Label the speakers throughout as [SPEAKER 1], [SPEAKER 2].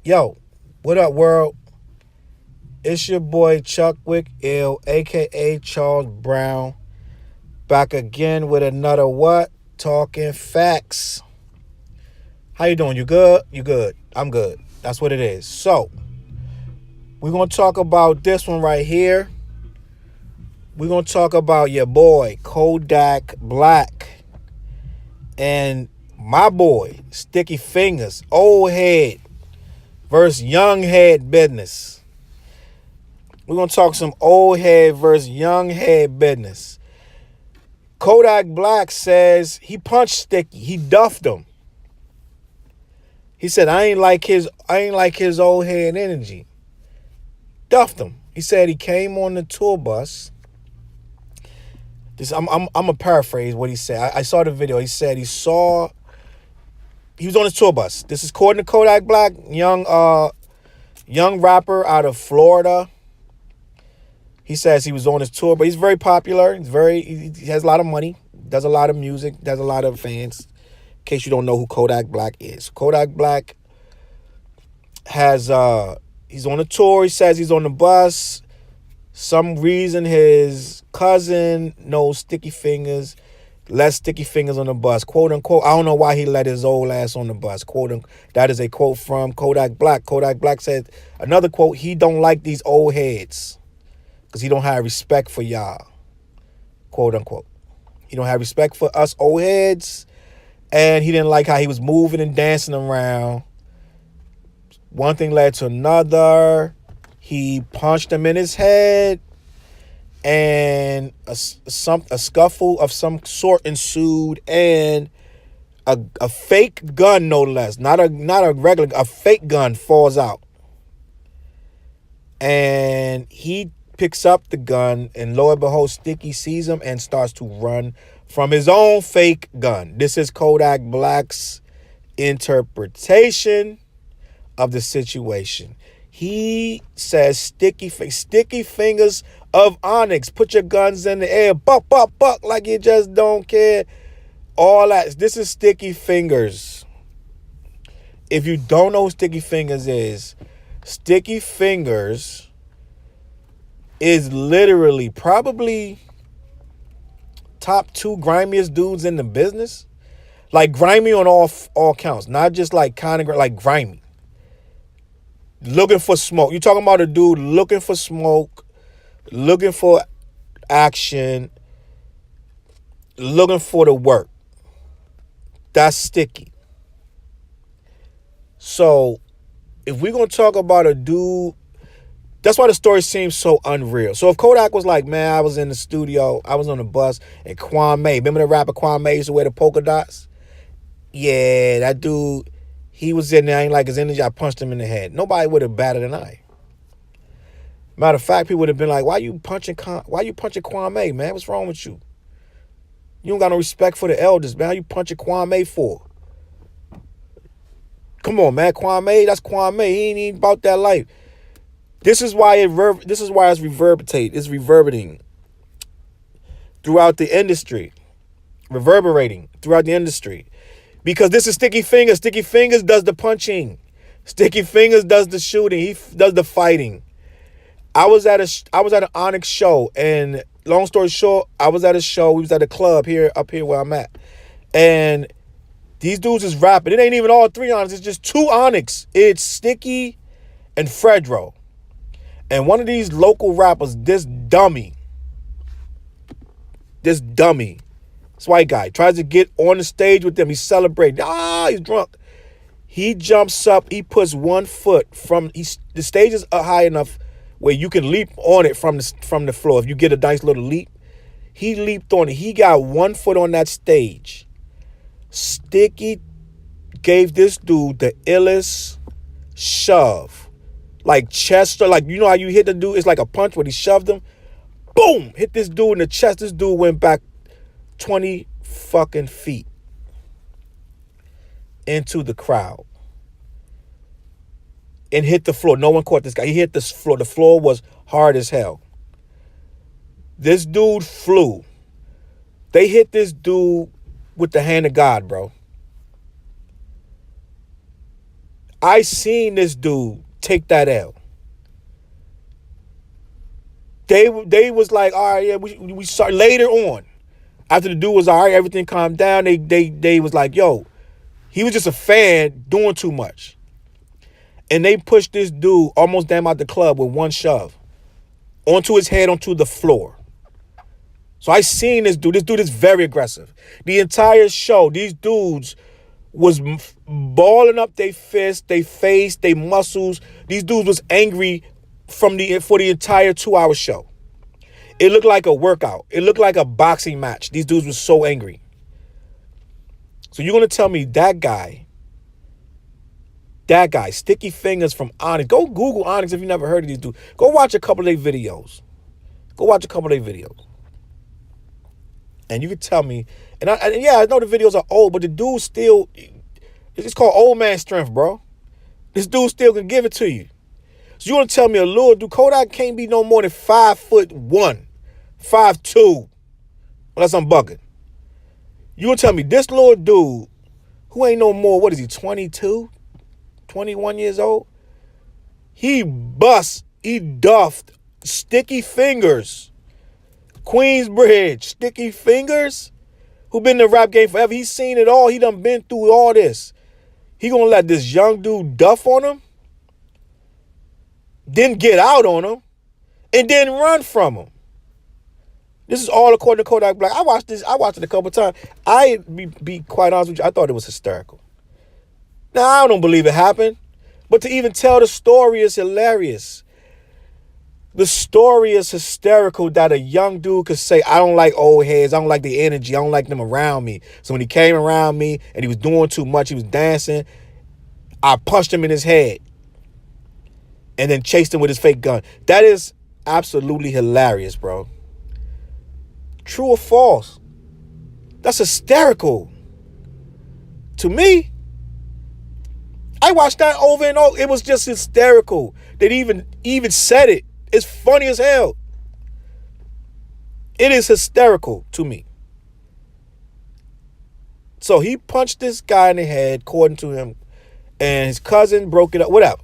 [SPEAKER 1] Yo, what up, world? It's your boy Chuckwick Ill, aka Charles Brown, back again with another what? Talking facts. How you doing? You good? You good? I'm good. That's what it is. So, we're gonna talk about this one right here. We're gonna talk about your boy Kodak Black and my boy Sticky Fingaz, old head versus young head business. We're gonna talk some old head versus young head business. Kodak Black says he punched Sticky. He duffed him. He said, I ain't like his old head energy. Duffed him. He said he came on the tour bus. I'm gonna paraphrase what he said. I saw the video. He said he was on his tour bus. This is according to Kodak Black, young rapper out of Florida. He says he was on his tour, but he's very popular. He has a lot of money, does a lot of music, does a lot of fans. In case you don't know who Kodak Black is. Kodak Black has he's on a tour. He says he's on the bus. Some reason his cousin knows Sticky Fingaz, let Sticky Fingaz on the bus, quote unquote. I don't know why he let his old ass on the bus, quote unquote. That is a quote from Kodak Black. Kodak Black said, another quote, he don't like these old heads because he don't have respect for y'all, quote unquote. He don't have respect for us old heads, and he didn't like how he was moving and dancing around. One thing led to another. He punched him in his head, and a scuffle of some sort ensued, and a fake gun, no less, not a regular, a fake gun falls out, and he picks up the gun, and lo and behold, Sticky sees him and starts to run from his own fake gun. This is Kodak Black's interpretation of the situation. He says, Sticky Fingaz of Onyx, put your guns in the air, buck, buck, buck, like you just don't care. All that. This is Sticky Fingaz. If you don't know who Sticky Fingaz is, Sticky Fingaz is literally probably top 2 grimiest dudes in the business. Like grimy on all counts, not just like kind of like grimy. Looking for smoke. You talking about a dude looking for smoke, looking for action, looking for the work. That's Sticky. So if we're going to talk about a dude, that's why the story seems so unreal. So if Kodak was like, man, I was in the studio, I was on the bus, and Kwame, remember the rapper Kwame used to wear the polka dots? Yeah, that dude, he was in there, I ain't like his energy, I punched him in the head. Nobody would have batted an eye. Matter of fact, people would have been like, why you punching Kwame, man? What's wrong with you? You don't got no respect for the elders, man. How you punching Kwame for? Come on, man. Kwame, that's Kwame. He ain't even about that life. This is why it's reverberating throughout the industry. Reverberating throughout the industry. Because this is Sticky Fingaz. Sticky Fingaz does the punching. Sticky Fingaz does the shooting. He does the fighting. I was at an Onyx show, and long story short, I was at a show. We was at a club up here where I'm at, and these dudes is rapping. It ain't even all 3 Onyx. It's just 2 Onyx. It's Sticky and Fredro. And one of these local rappers, this dummy, this white guy, tries to get on the stage with them. He's celebrating. He's drunk. He jumps up. He puts 1 foot the stage is high enough where you can leap on it from the floor. If you get a nice little leap, he leaped on it. He got 1 foot on that stage. Sticky gave this dude the illest shove. Like Chester, like you know how you hit the dude, it's like a punch when he shoved him. Boom! Hit this dude in the chest. This dude went back 20 fucking feet into the crowd and hit the floor. No one caught this guy. He hit the floor. The floor was hard as hell. This dude flew. They hit this dude with the hand of God, bro. I seen this dude take that L. They was like, all right, yeah, we start later on. After the dude was all right, everything calmed down. They was like, yo, he was just a fan doing too much. And they pushed this dude almost damn out the club with one shove. Onto his head, onto the floor. So I seen this dude. This dude is very aggressive. The entire show, these dudes was balling up their fists, their face, their muscles. These dudes was angry for the entire 2-hour show. It looked like a workout. It looked like a boxing match. These dudes were so angry. So you're going to tell me that guy, Sticky Fingaz from Onyx. Go Google Onyx if you never heard of these dudes. Go watch a couple of their videos. And you can tell me, and I know the videos are old, but the dude still, it's called old man strength, bro. This dude still can give it to you. So you want to tell me a little dude, Kodak can't be no more than 5'1", 5'2", unless I'm bugging. You want to tell me this little dude, who ain't no more, what is he, 22, 21 years old? He duffed Sticky Fingaz, Queensbridge, Sticky Fingaz, who been in the rap game forever. He's seen it all. He done been through all this. He gonna let this young dude duff on him, then get out on him, and then run from him. This is all according to Kodak Black. I watched it a couple times. Be quite honest with you, I thought it was hysterical. Now, I don't believe it happened, but to even tell the story is hilarious. The story is hysterical that a young dude could say, I don't like old heads. I don't like the energy. I don't like them around me. So when he came around me and he was doing too much, he was dancing, I punched him in his head and then chased him with his fake gun. That is absolutely hilarious, bro. True or false? That's hysterical. To me, I watched that over and over. It was just hysterical. They even said it. It's funny as hell. It is hysterical to me. So he punched this guy in the head, according to him, and his cousin broke it up, whatever.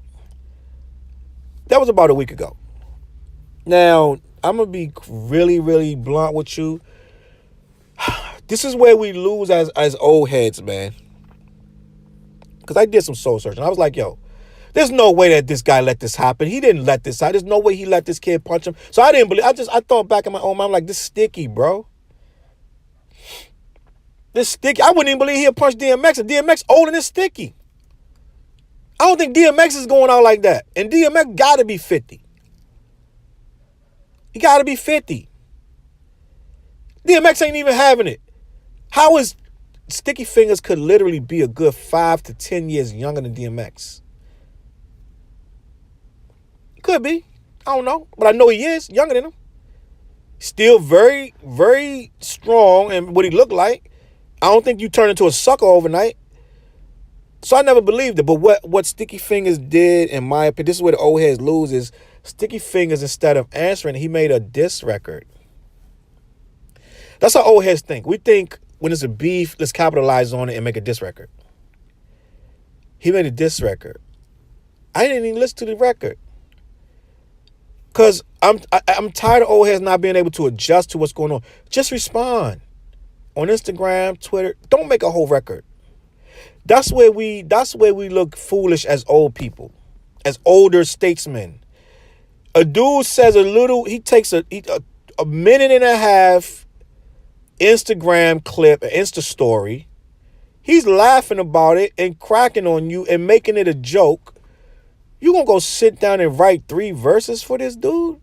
[SPEAKER 1] That was about a week ago. Now, I'm going to be really, really blunt with you. This is where we lose as old heads, man. Because I did some soul searching. I was like, yo, there's no way that this guy let this happen. He didn't let this happen. There's no way he let this kid punch him. So I didn't believe. I thought back in my own mind, I'm like, this Sticky, bro. This Sticky. I wouldn't even believe he'd punch DMX. And DMX older than Sticky. I don't think DMX is going out like that. And DMX got to be 50. He got to be 50. DMX ain't even having it. How is Sticky Fingaz could literally be a good 5 to 10 years younger than DMX? Could be. I don't know. But I know he is younger than him. Still very, very strong and what he looked like. I don't think you turn into a sucker overnight. So I never believed it. But what Sticky Fingaz did, in my opinion, this is where the old heads lose, is Sticky Fingaz, instead of answering, he made a diss record. That's how old heads think. We think when it's a beef, let's capitalize on it and make a diss record. He made a diss record. I didn't even listen to the record. Because I'm tired of old heads not being able to adjust to what's going on. Just respond. On Instagram, Twitter. Don't make a whole record. That's where we look foolish as old people. As older statesmen. A dude says he takes a minute and a half Instagram clip, an Insta story. He's laughing about it and cracking on you and making it a joke. You gonna go sit down and write 3 verses for this dude?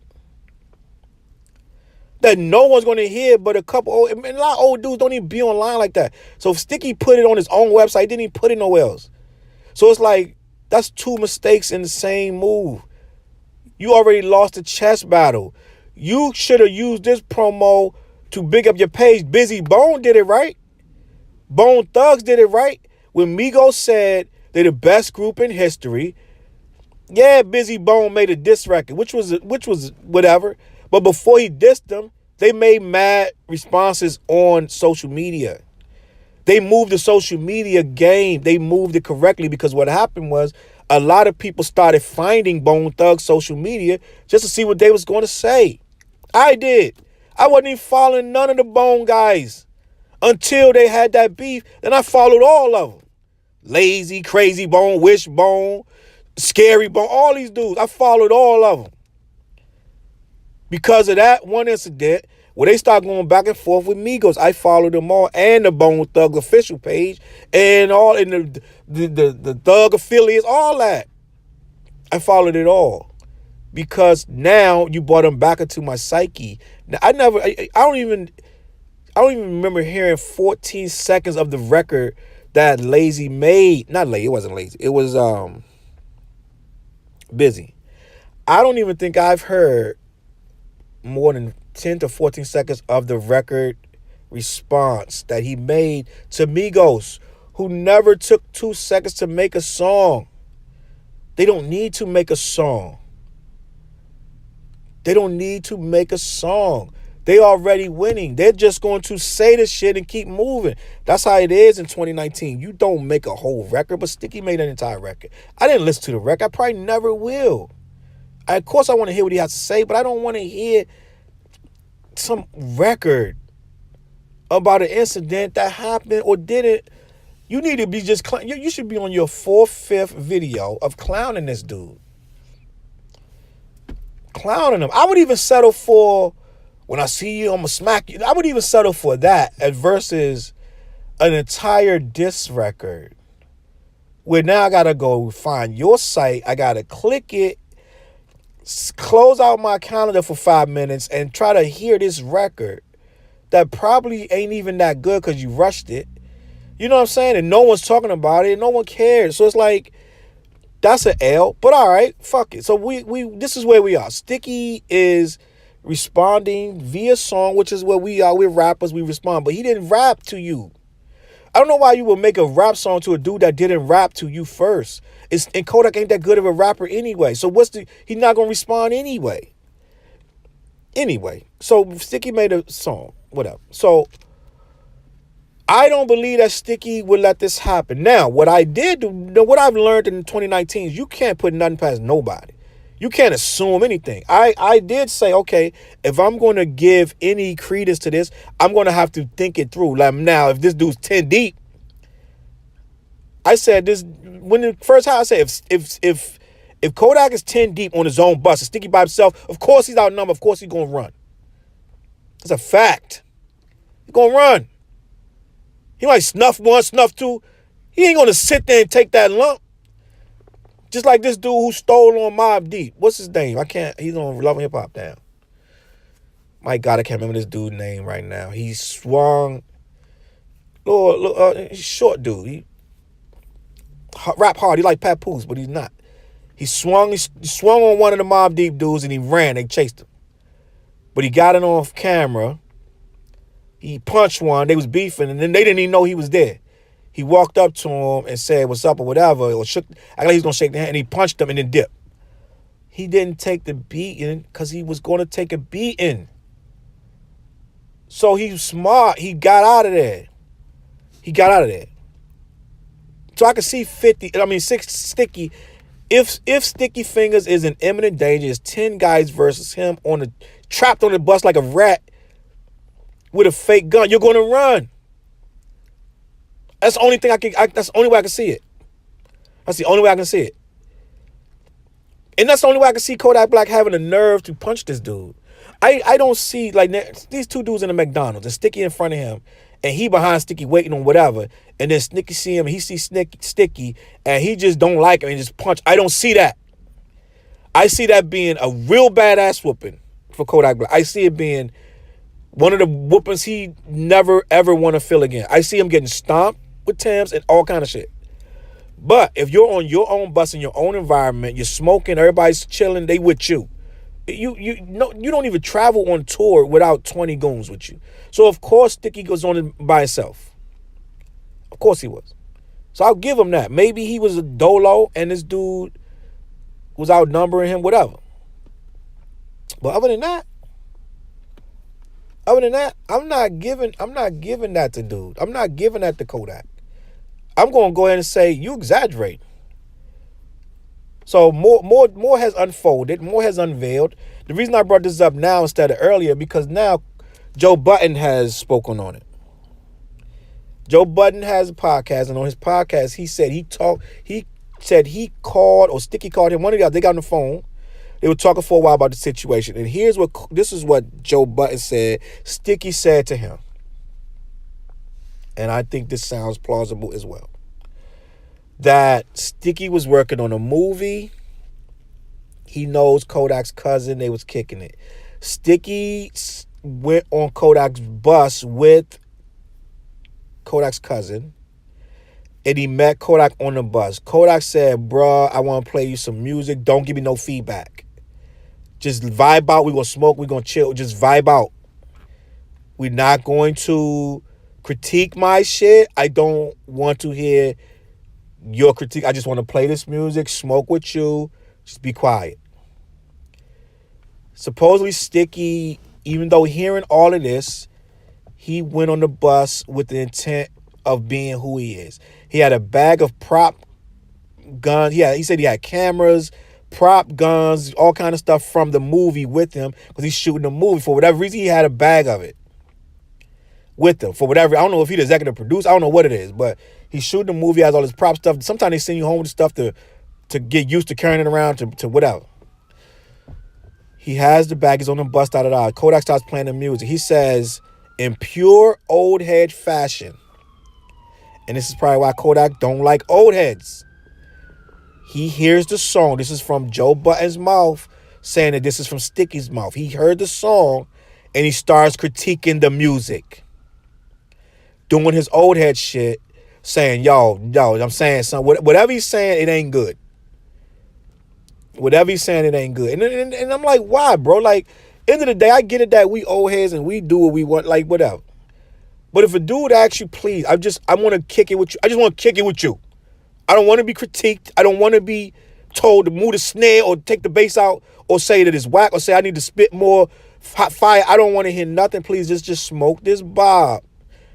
[SPEAKER 1] That no one's gonna hear but a couple old, a lot of old dudes don't even be online like that. So if Sticky put it on his own website, he didn't even put it nowhere else. So it's like, that's 2 mistakes in the same move. You already lost a chess battle. You should have used this promo to big up your page. Busy Bone did it right. Bone Thugs did it right. When Migos said they're the best group in history, yeah, Busy Bone made a diss record, which was whatever. But before he dissed them, they made mad responses on social media. They moved the social media game. They moved it correctly because what happened was a lot of people started finding Bone Thugs social media just to see what they was going to say. I did. I wasn't even following none of the Bone guys until they had that beef. Then I followed all of them. Lazy, Crazy Bone, Wishbone, Scary Bone, all these dudes. I followed all of them. Because of that one incident, where they start going back and forth with Migos, I followed them all, and the Bone Thug official page, and all in the Thug affiliates, all that. I followed it all because now you brought them back into my psyche. Now I don't even remember hearing 14 seconds of the record that Lazy made. Not Lazy, it wasn't Lazy. It was Busy. I don't even think I've heard more than 10 to 14 seconds of the record response that he made to Migos, who never took 2 seconds to make a song. They don't need to make a song. They don't need to make a song. They already winning. They're just going to say the shit and keep moving. That's how it is in 2019. You don't make a whole record, but Sticky made an entire record. I didn't listen to the record. I probably never will. Of course I want to hear what he has to say, but I don't want to hear some record about an incident that happened or didn't. You need to be just, you should be on your 4th, 5th video of clowning this dude. Clowning him. I would even settle for, when I see you, I'm going to smack you. I would even settle for that versus an entire diss record. Where now I got to go find your site. I got to click it, close out my calendar for 5 minutes and try to hear this record that probably ain't even that good because you rushed it. You know what I'm saying? And no one's talking about it. No one cares. So it's like, that's an L. But all right, fuck it. So we this is where we are. Sticky is responding via song, which is where we are. We're rappers. We respond. But he didn't rap to you. I don't know why you would make a rap song to a dude that didn't rap to you first. And Kodak ain't that good of a rapper anyway. So he's not gonna respond anyway. So Sticky made a song, whatever. So I don't believe that Sticky would let this happen. Now, what I've learned in 2019 is you can't put nothing past nobody. You can't assume anything. I did say, okay, if I'm going to give any credence to this, I'm going to have to think it through. Like now, if this dude's 10 deep, I said this when the first time I said if Kodak is 10 deep on his own bus, and Sticky by himself, of course he's outnumbered. Of course he's going to run. That's a fact. He's going to run. He might snuff one, snuff two. He ain't going to sit there and take that lump. Just like this dude who stole on Mobb Deep. What's his name? He's on Love and Hip Hop now. My God, I can't remember this dude's name right now. He swung. He's a short dude. He rap hard. He like Papoose, but he's not. He swung on one of the Mobb Deep dudes and he ran. They chased him. But he got it off camera. He punched one. They was beefing, and then they didn't even know he was there. He walked up to him and said, "What's up?" or whatever, or shook. I like he was gonna shake the hand, and he punched him and then dipped. He didn't take the beating because he was gonna take a beating. So he was smart. He got out of there. So I can see Sticky. If Sticky Fingaz is in imminent danger, it's 10 guys versus him trapped on the bus like a rat with a fake gun, you're gonna run. That's the only thing that's the only way I can see it. That's the only way I can see it. And that's the only way I can see Kodak Black having the nerve to punch this dude. I don't see, like, these two dudes in the McDonald's, and Sticky in front of him, and he behind Sticky waiting on whatever, and then Sticky see him, and he sees Sticky, and he just don't like him and just punch. I don't see that. I see that being a real badass whooping for Kodak Black. I see it being one of the whoopings he never, ever want to feel again. I see him getting stomped with Timbs and all kind of shit. But if you're on your own bus in your own environment, you're smoking, everybody's chilling, they with you. You don't even travel on tour without 20 goons with you. So of course Sticky goes on it by himself. Of course he was. So I'll give him that. Maybe he was a dolo and this dude was outnumbering him, whatever. But other than that, Other than that, I'm not giving that to dude. I'm not giving that to Kodak. I'm gonna go ahead and say you exaggerate. So more has unfolded, more has unveiled. The reason I brought this up now instead of earlier, because now Joe Budden has spoken on it. Joe Budden has a podcast, and on his podcast, he said he called, or Sticky called him. One of the guys, they got on the phone. They were talking for a while about the situation. And this is what Joe Budden said. Sticky said to him. And I think this sounds plausible as well. That Sticky was working on a movie. He knows Kodak's cousin. They was kicking it. Sticky went on Kodak's bus with Kodak's cousin, and he met Kodak on the bus. Kodak said, bruh, I want to play you some music. Don't give me no feedback. Just vibe out. We're going to smoke. We're going to chill. Just vibe out. We're not going to critique my shit. I don't want to hear your critique. I just want to play this music, smoke with you. Just be quiet. Supposedly Sticky, even though hearing all of this, he went on the bus with the intent of being who he is. He had a bag of prop guns. He said he had cameras, prop guns, all kind of stuff from the movie with him, because he's shooting the movie. For whatever reason, he had a bag of it with him. For whatever, I don't know if he's the executive producer. I don't know what it is, but he's shooting the movie, has all his prop stuff. Sometimes they send you home with stuff to get used to carrying it around to whatever. He has the bag. He's on the bus, da-da-da. Kodak starts playing the music. He says, in pure old head fashion, and this is probably why Kodak don't like old heads. He hears the song. This is from Joe Budden's mouth, saying that this is from Sticky's mouth. He heard the song, and he starts critiquing the music. Doing his old head shit, saying, yo, I'm saying something. Whatever he's saying, it ain't good. Whatever he's saying, it ain't good. And I'm like, why, bro? Like, end of the day, I get it that we old heads and we do what we want, like, whatever. But if a dude asks you, please, I want to kick it with you. I just want to kick it with you. I don't want to be critiqued. I don't want to be told to move the snare or take the bass out or say that it's whack or say I need to spit more hot fire. I don't want to hear nothing. Please just smoke this bob.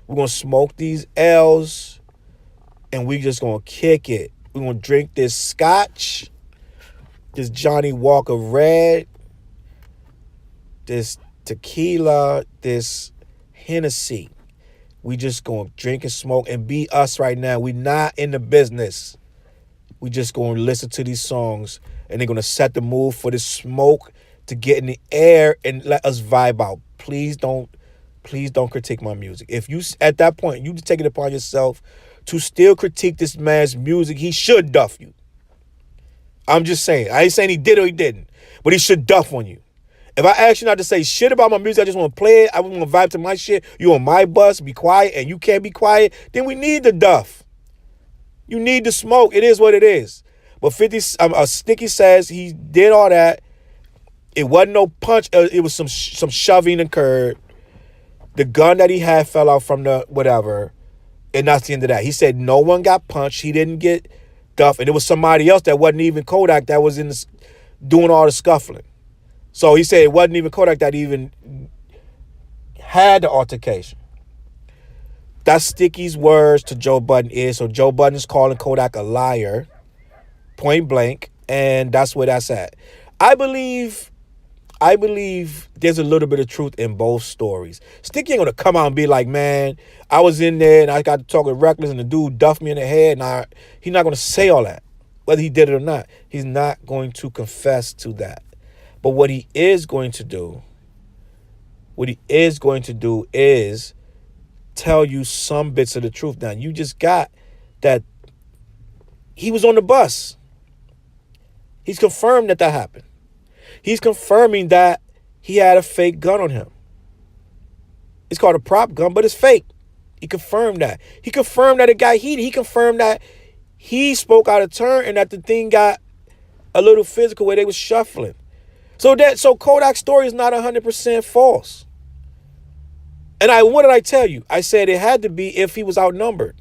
[SPEAKER 1] We're going to smoke these L's and we just going to kick it. We're going to drink this scotch, this Johnny Walker Red, this tequila, this Hennessy. We just going to drink and smoke and be us right now. We not in the business. We just going to listen to these songs and they're going to set the mood for this smoke to get in the air and let us vibe out. Please don't critique my music. If you, at that point, you take it upon yourself to still critique this man's music, he should duff you. I'm just saying. I ain't saying he did or he didn't, but he should duff on you. If I ask you not to say shit about my music, I just want to play it, I want to vibe to my shit, you on my bus, be quiet, and you can't be quiet, then we need the duff. You need the smoke. It is what it is. But Sticky says he did all that. It wasn't no punch. It was some shoving occurred. The gun that he had fell out from the whatever, and that's the end of that. He said no one got punched. He didn't get duff, and it was somebody else that wasn't even Kodak that was doing all the scuffling. So he said it wasn't even Kodak that even had the altercation. That's Sticky's words to Joe Budden is. So Joe Budden is calling Kodak a liar, point blank, and that's where that's at. I believe there's a little bit of truth in both stories. Sticky ain't gonna come out and be like, man, I was in there and I got to talk with Reckless and the dude duffed me in the head. And he's not gonna say all that, whether he did it or not. He's not going to confess to that. But what he is going to do is tell you some bits of the truth. Now, you just got that he was on the bus. He's confirmed that happened. He's confirming that he had a fake gun on him. It's called a prop gun, but it's fake. He confirmed that. He confirmed that it got heated. He confirmed that he spoke out of turn and that the thing got a little physical where they was shuffling. So Kodak's story is not 100% false. And what did I tell you? I said it had to be if he was outnumbered.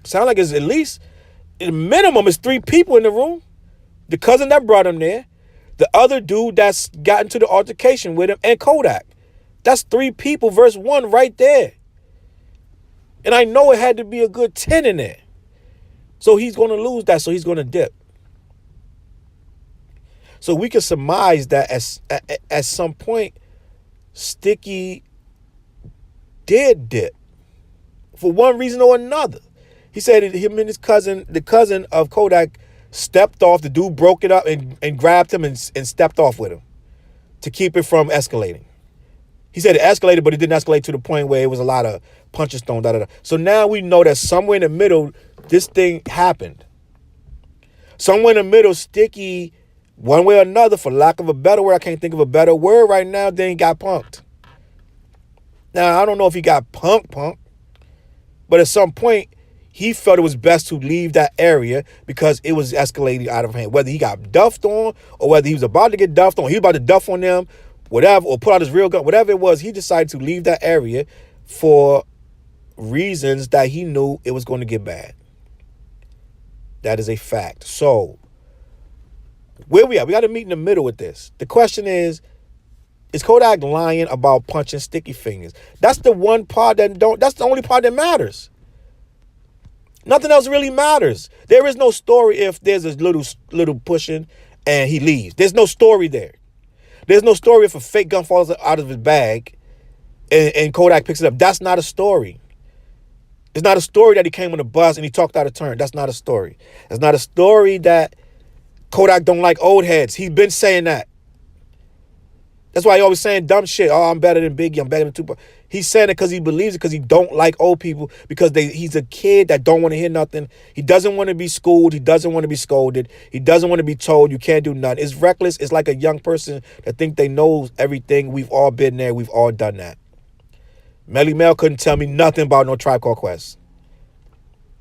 [SPEAKER 1] Sound like it's at least, at minimum, it's 3 people in the room. The cousin that brought him there, the other dude that's got into the altercation with him, and Kodak. That's 3 people versus 1 right there. And I know it had to be a good 10 in there. So he's going to lose that. So he's going to dip. So we can surmise that at some point, Sticky did dip for one reason or another. He said that him and his cousin, the cousin of Kodak, stepped off. The dude broke it up and grabbed him and stepped off with him to keep it from escalating. He said it escalated, but it didn't escalate to the point where it was a lot of punches thrown. So now we know that somewhere in the middle, this thing happened. Somewhere in the middle, Sticky, one way or another, for lack of a better word, I can't think of a better word right now, then he got punked. Now, I don't know if he got punked, but at some point, he felt it was best to leave that area because it was escalating out of hand. Whether he got duffed on or whether he was about to get duffed on, he was about to duff on them, whatever, or pull out his real gun, whatever it was, he decided to leave that area for reasons that he knew it was going to get bad. That is a fact. So, where we at? We got to meet in the middle with this. The question is Kodak lying about punching Sticky Fingaz? That's the one part that's the only part that matters. Nothing else really matters. There is no story if there's a little pushing and he leaves. There's no story there. There's no story if a fake gun falls out of his bag and Kodak picks it up. That's not a story. It's not a story that he came on the bus and he talked out of turn. That's not a story. It's not a story that Kodak don't like old heads. He's been saying that. That's why he always saying dumb shit. Oh, I'm better than Biggie. I'm better than Tupac. He's saying it because he believes it, because he don't like old people, because he's a kid that don't want to hear nothing. He doesn't want to be schooled. He doesn't want to be scolded. He doesn't want to be told you can't do nothing. It's reckless. It's like a young person that think they know everything. We've all been there. We've all done that. Melly Mel couldn't tell me nothing about no Tribe Called Quest.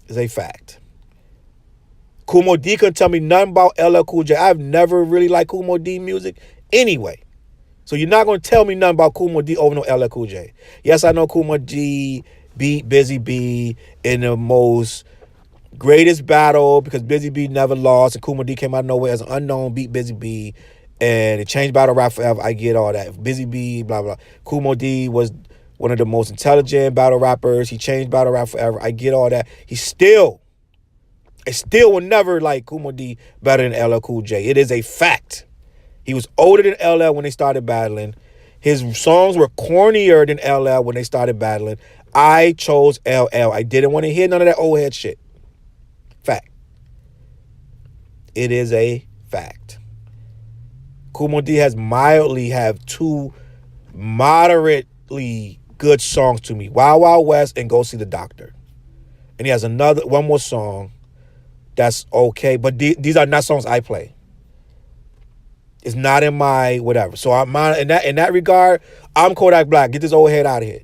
[SPEAKER 1] It's a fact. Kumo D couldn't tell me nothing about LL Cool J. I've never really liked Kumo D music anyway. So you're not going to tell me nothing about Kumo D over no LL Cool J. Yes, I know Kumo D beat Busy B in the most greatest battle because Busy B never lost and Kumo D came out of nowhere as an unknown, beat Busy B, and it changed battle rap forever. I get all that. Busy B, blah, blah. Kumo D was one of the most intelligent battle rappers. He changed battle rap forever. I get all that. I still will never like Kumo D better than LL Cool J. It is a fact. He was older than LL when they started battling. His songs were cornier than LL when they started battling. I chose LL. I didn't want to hear none of that old head shit. Fact. It is a fact. Kumo D has have 2 moderately good songs to me. Wild Wild West and Go See the Doctor. And he has one more song that's okay. But these are not songs I play. It's not in my whatever. So in that regard, I'm Kodak Black. Get this old head out of here.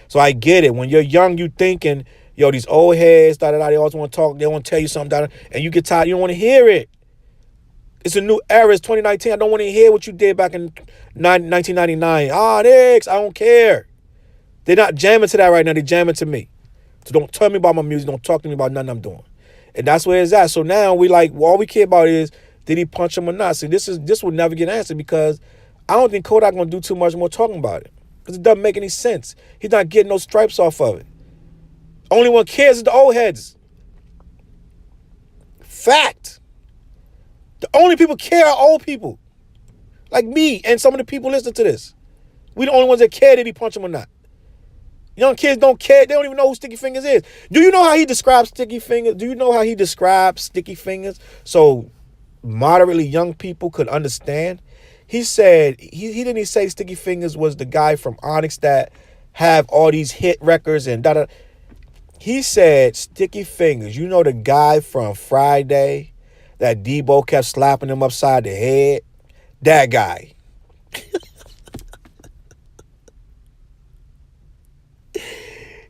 [SPEAKER 1] So I get it. When you're young, you thinking, yo, these old heads, they always want to talk. They want to tell you something, and you get tired. You don't want to hear it. It's a new era. It's 2019. I don't want to hear what you did back in 1999. Niggas, I don't care. They're not jamming to that right now. They're jamming to me. So don't tell me about my music. Don't talk to me about nothing I'm doing. And that's where it's at. So now all we care about is, did he punch him or not? See, this will never get answered because I don't think Kodak gonna do too much more talking about it. Because it doesn't make any sense. He's not getting no stripes off of it. Only one cares is the old heads. Fact. The only people care are old people. Like me and some of the people listening to this. We the only ones that care did he punch him or not. Young kids don't care. They don't even know who Sticky Fingaz is. Do you know how he describes Sticky Fingaz? Do you know how he describes Sticky Fingaz? So moderately young people could understand. He said, he didn't say Sticky Fingaz was the guy from Onyx that have all these hit records and da-da. He said Sticky Fingaz, you know the guy from Friday that Debo kept slapping him upside the head? That guy.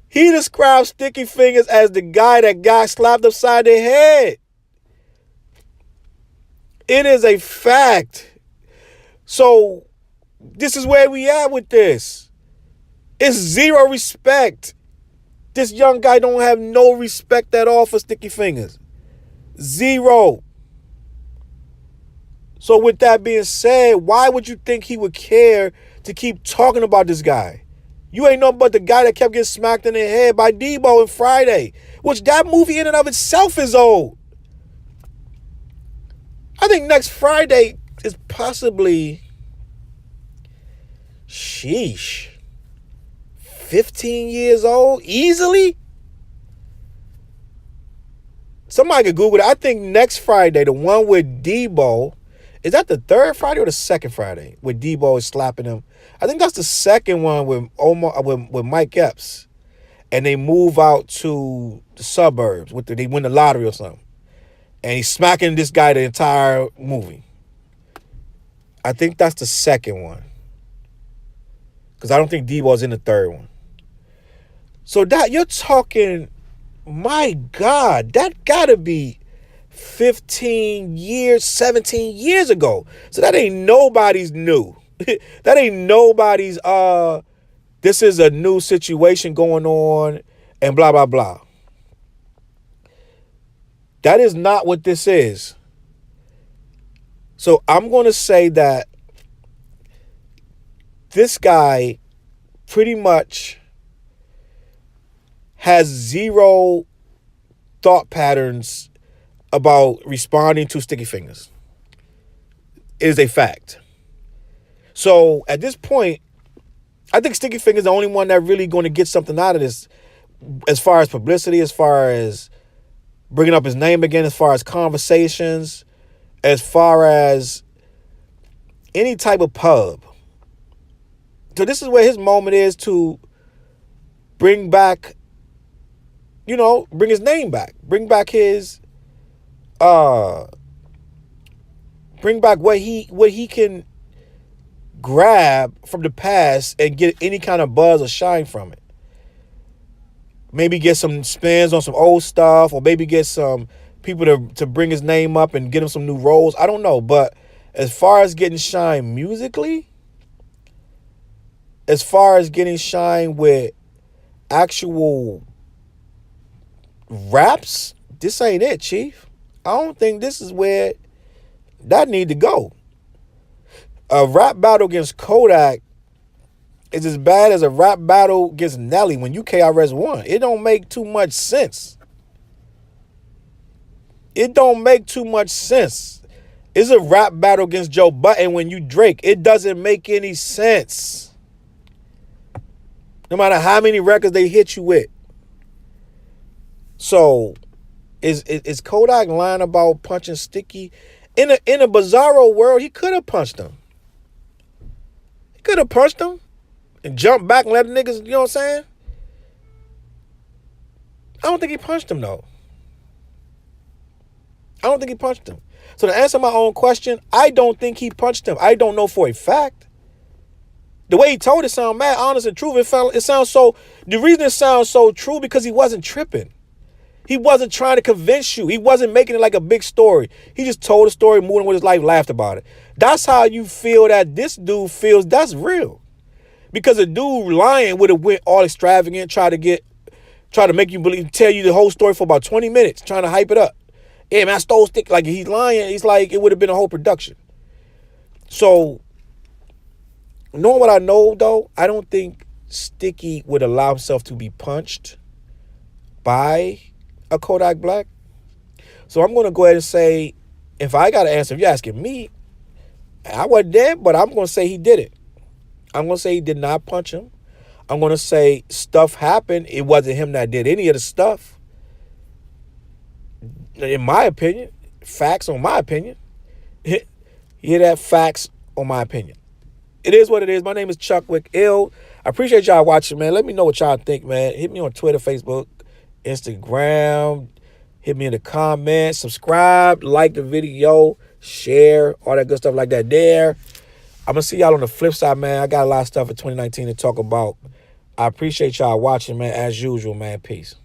[SPEAKER 1] He describes Sticky Fingaz as the guy that got slapped upside the head. It is a fact. So this is where we at with this. It's zero respect. This young guy don't have no respect at all for Sticky Fingaz. Zero. So with that being said, why would you think he would care to keep talking about this guy. You ain't nothing but the guy that kept getting smacked in the head by Debo in Friday, which that movie in and of itself is old. I think next Friday is possibly, sheesh, 15 years old, easily. Somebody could Google it. I think next Friday, the one with Debo, is that the third Friday or the second Friday where Debo is slapping him? I think that's the second one with Mike Epps, and they move out to the suburbs they win the lottery or something, and he's smacking this guy the entire movie. I think that's the second one, because I don't think Debo's in the third one. So that you're talking, my God, that gotta be 15 years, 17 years ago. So that ain't nobody's new. That ain't nobody's, this is a new situation going on and blah, blah, blah. That is not what this is. So I'm going to say that this guy pretty much has zero thought patterns about responding to Sticky Fingaz. It is a fact. So at this point, I think Sticky Fingaz is the only one that really going to get something out of this, as far as publicity, as far as bringing up his name again, as far as conversations, as far as any type of pub. So this is where his moment is to bring back, bring his name back, bring back his, bring back what he can grab from the past and get any kind of buzz or shine from it. Maybe get some spins on some old stuff, or maybe get some people to bring his name up and get him some new roles. I don't know. But as far as getting shine musically, as far as getting shine with actual raps, this ain't it, Chief. I don't think this is where that need to go. A rap battle against Kodak is as bad as a rap battle against Nelly when you KRS won. It don't make too much sense. It don't make too much sense. It's a rap battle against Joe Budden when you Drake. It doesn't make any sense. No matter how many records they hit you with. So, is Kodak lying about punching Sticky? In a bizarro world, he could have punched him. He could have punched him and jumped back and let the niggas, you know what I'm saying? I don't think he punched him, though. I don't think he punched him. So to answer my own question, I don't think he punched him. I don't know for a fact. The way he told it sound mad honest and true. It sounds so, the reason it sounds so true because he wasn't tripping. He wasn't trying to convince you. He wasn't making it like a big story. He just told a story, moving with his life, laughed about it. That's how you feel that this dude feels. That's real. Because a dude lying would have went all extravagant, try to make you believe, tell you the whole story for about 20 minutes, trying to hype it up. Yeah, man, I stole Sticky. Like, he's lying. He's like, it would have been a whole production. So, knowing what I know, though, I don't think Sticky would allow himself to be punched by a Kodak Black. So I'm going to go ahead and say, if I got to answer, if you're asking me, I wasn't there, but I'm going to say he did it. I'm going to say he did not punch him. I'm going to say stuff happened. It wasn't him that did any of the stuff. In my opinion, facts on my opinion. You hear that? Facts on my opinion. It is what it is. My name is Chuckwick Ill. I appreciate y'all watching, man. Let me know what y'all think, man. Hit me on Twitter, Facebook, Instagram. Hit me in the comments. Subscribe, like the video, share, all that good stuff like that there. I'm going to see y'all on the flip side, man. I got a lot of stuff for 2019 to talk about. I appreciate y'all watching, man, as usual, man. Peace.